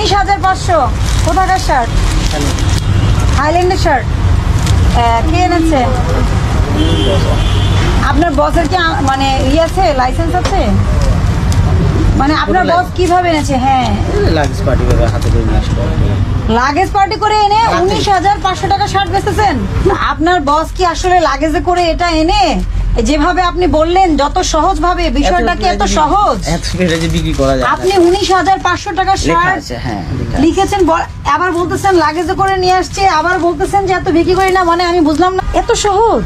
19,500 কোথাকার shirt? হাইল্যান্ডের shirt. কে এনেছে? আপনার বসের কি মানে ইয়ে আছে, লাইসেন্স আছে? মানে আপনার বস কিভাবে এনেছে? হ্যাঁ, লাগেজ পার্টি করে হাতে করে নিয়ে আসলো। লাগেজ পার্টি করে এনে 19,500 টাকা শার্ট বেচতেছেন? আপনার বস কি আসলে লাগেজে করে এটা এনে যেভাবে আপনি বললেন যত সহজ ভাবে, বিষয়টা কি এত সহজ? বিক্রি করা যায়। আপনি 19,500 টাকা শার্ট লিখেছেন, আবার বলতেছেন লাগেজে করে নিয়ে আসছে, আবার বলতেছেন যে এত বিক্রি করি না। মানে আমি বুঝলাম না, এত সহজ?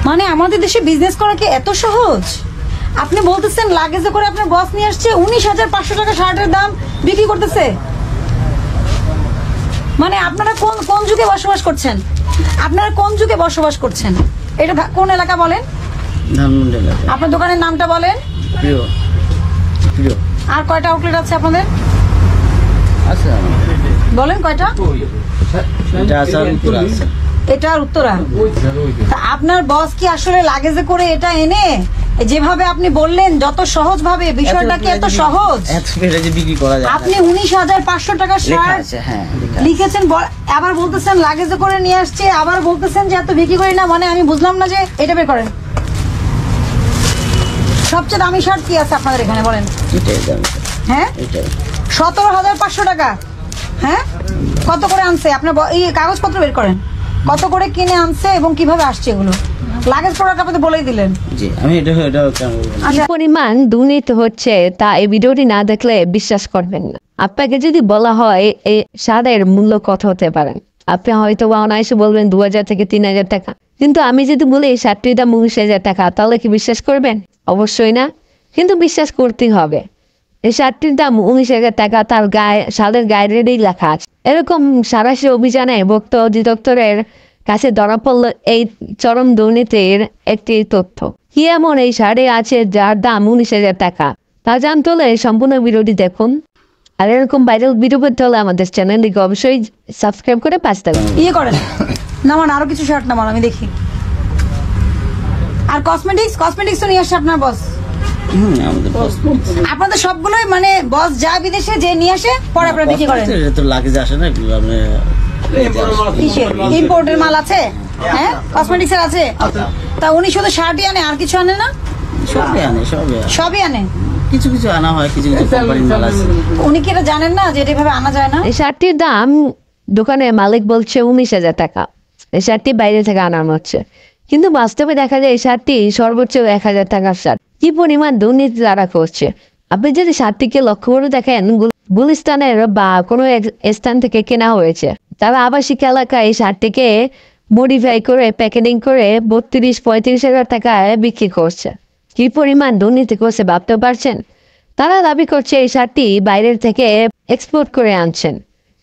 মানে আমাদের দেশে বিজনেস করা কি এত সহজ? আপনি বলতেছেন লাগেজে করে আপনার বস নিয়ে আসছে, 19,500 টাকা শার্টের দাম বিক্রি করতেছে। মানে আপনারা কোন কোন যুগে বসবাস করছেন? আপনারা কোন যুগে বসবাস করছেন? এটা কোন এলাকা বলেন? ধানমন্ডি এলাকা। আপনার দোকানের নামটা বলেন। প্রিয় প্রিয়। আর কয়টা আউটলেট আছে আপনাদের? আচ্ছা বলেন কয়টা? এটা আছে আর উত্তরা আছে। এটা আর উত্তরা। তা আপনার বস কি আসলে লাগেজে করে এটা এনে যেভাবে আপনি বললেন যত সহজ ভাবে, বিষয়টা কি এত সহজ? বিক্রি করা যায়। আপনি 19,500 টাকা শার্ট লিখেছেন, আবার বলতেছেন লাগেজে করে নিয়ে আসছে, আবার বলতেছেন যে এত বিক্রি করি না। মানে আমি বুঝলাম না যে এটা বের করেন। সবচেয়ে দামি শার্ট কি আছে আপনাদের এখানে বলেন? হ্যাঁ, 17,500 টাকা। হ্যাঁ, কত করে আনছে আপনার? এই কাগজপত্র বের করেন, কত করে কিনে আনছে এবং কিভাবে আসছে এগুলো। লাগেজ প্রোডাক্ট আপনি বলেই দিলেন। জি, আমি এটা পরিমাণ দুর্নীতি হচ্ছে তা এই ভিডিওটি না দেখলে বিশ্বাস করবেন না। আপনাকে যদি বলা হয় এই শার্টের মূল্য কত হতে পারেন, আপনি হয়তো অনায়াসে বলবেন 2,000 থেকে 3,000 টাকা। কিন্তু আমি যদি বলি এই শার্টটির দাম 19,000 টাকা, তাহলে কি বিশ্বাস করবেন? অবশ্যই না। কিন্তু বিশ্বাস করতেই হবে। এই শার্টটির দাম 19,000 টাকা, তার গায়ে শালের গায়েরই লেখা আছে। এরকম সারাশি অভিযানে ভোক্তা অধিদপ্তরের কাছে ধরা পড়ল এই চরম দুর্নীতির একটি তথ্য। কি এমন এই শাড়ি আছে যার দাম 19,000 টাকা? তা জানতে হলে সম্পূর্ণ ভিডিওটি দেখুন। আর এরকম ভাইরাল ভিডিও পেতে হলে আমাদের চ্যানেলটিকে অবশ্যই সাবস্ক্রাইব করে পাশে থাকবেন। ইয়ে করেন, নামান আরো কিছু শার্ট নামান, আমি দেখি। আর কসমেটিক্স তো নিয়ে আসছে আপনার বস? আপনাদের সবগুলোই মানে বস যা বিদেশে যে নিয়ে আসে পরে আপনারা বিক্রি করেন? তো লাগেজ আসে না, আপনি ইম্পোর্টের মাল আছে? হ্যাঁ, কসমেটিক্সের আছে। তা উনি শুধু শার্টই আনে, আর কিছু আনে না? সবই আনে। কিছু কিছু আনা হয়, কিছু কিছু কোম্পানির মাল আছে। উনি কি এটা জানেন না যে এভাবে আনা যায় না? এই শার্টটির দাম দোকানের মালিক বলছে 19,000 টাকা। এই শার্টটি বাইরে থেকে আনানো হচ্ছে, কিন্তু বাস্তবে দেখা যায় এই শার্টটি সর্বোচ্চ 1,000 টাকার শার্ট। কি পরিমাণ দুর্নীতি তারা করছে! আপনি যদি শার্টটিকে লক্ষ্য করে দেখেন, গুলিস্তানের বা কোনো স্থান থেকে কেনা হয়েছে। তারা আবাসিক এলাকায় এই শার্টটিকে মডিফাই করে প্যাকেজিং করে 32-35,000 টাকায় বিক্রি করছে। কি পরিমাণ দুর্নীতি করছে ভাবতে পারছেন? তারা দাবি করছে এই শার্টটি বাইরের থেকে এক্সপোর্ট করে আনছেন,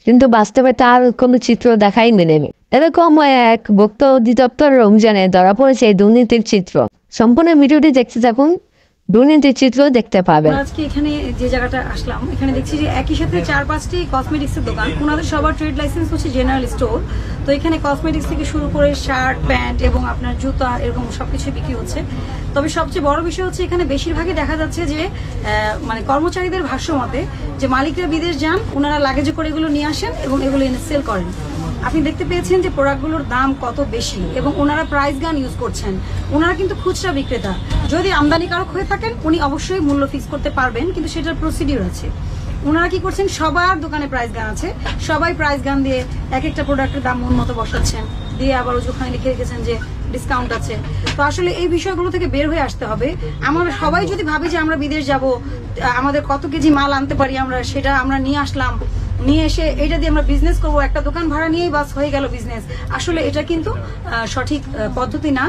কিন্তু বাস্তবে তার কোনো চিত্র দেখাই মেলেনি। এরকম এক ভোক্তা অধিদপ্তর অভিযানে ধরা পড়েছে এই দুর্নীতির চিত্র। সম্পূর্ণ ভিডিওটি দেখতে থাকুন, দুর্নীতির চিত্র দেখতে পাবেন। আজকে এখানে যে জায়গাটা আসলাম, এখানে দেখছি যে একই সাথে 4-5টি কসমেটিক্সের দোকান। ওনাদের সবার ট্রেড লাইসেন্স হচ্ছে জেনারেল স্টোর। তো এখানে কসমেটিক্স থেকে শুরু করে শার্ট, প্যান্ট এবং আপনার জুতা এরকম সবকিছু বিক্রি হচ্ছে। তবে সবচেয়ে বড় বিষয় হচ্ছে এখানে বেশিরভাগই দেখা যাচ্ছে যে মানে কর্মচারীদের ভাষ্য মতে যে মালিকরা বিদেশ যান, ওনারা লাগেজে করে এগুলো নিয়ে আসেন এবং এগুলো এনে সেল করেন। আপনি দেখতে পেয়েছেন যে প্রোডাক্টগুলোর দাম কত বেশি এবং ওনারা প্রাইস গান ইউজ করছেন। ওনারা কিন্তু খুচরা বিক্রেতা। যদি আমদানিকারক হয়ে থাকেন উনি অবশ্যই মূল্য ফিক্স করতে পারবেন, কিন্তু সেটার প্রসিডিউর আছে। ওনারা কি করছেন, সবার দোকানে প্রাইস গান আছে, সবাই প্রাইস গান দিয়ে এক একটা প্রোডাক্টের দাম মন মতো বসাচ্ছেন, দিয়ে আবার ওখানে লিখে রেখেছেন যে ডিসকাউন্ট আছে। তো আসলে এই বিষয়গুলো থেকে বের হয়ে আসতে হবে। আমরা সবাই যদি ভাবি যে আমরা বিদেশ যাব, আমাদের কত কেজি মাল আনতে পারি আমরা, সেটা আমরা নিয়ে আসলাম, নিয়ে এসে এটা দিয়ে আমরা বিজনেস করবো, একটা দোকান ভাড়া নিয়েই বাস হয়ে গেল বিজনেস। আসলে এটা কিন্তু সঠিক পদ্ধতি না।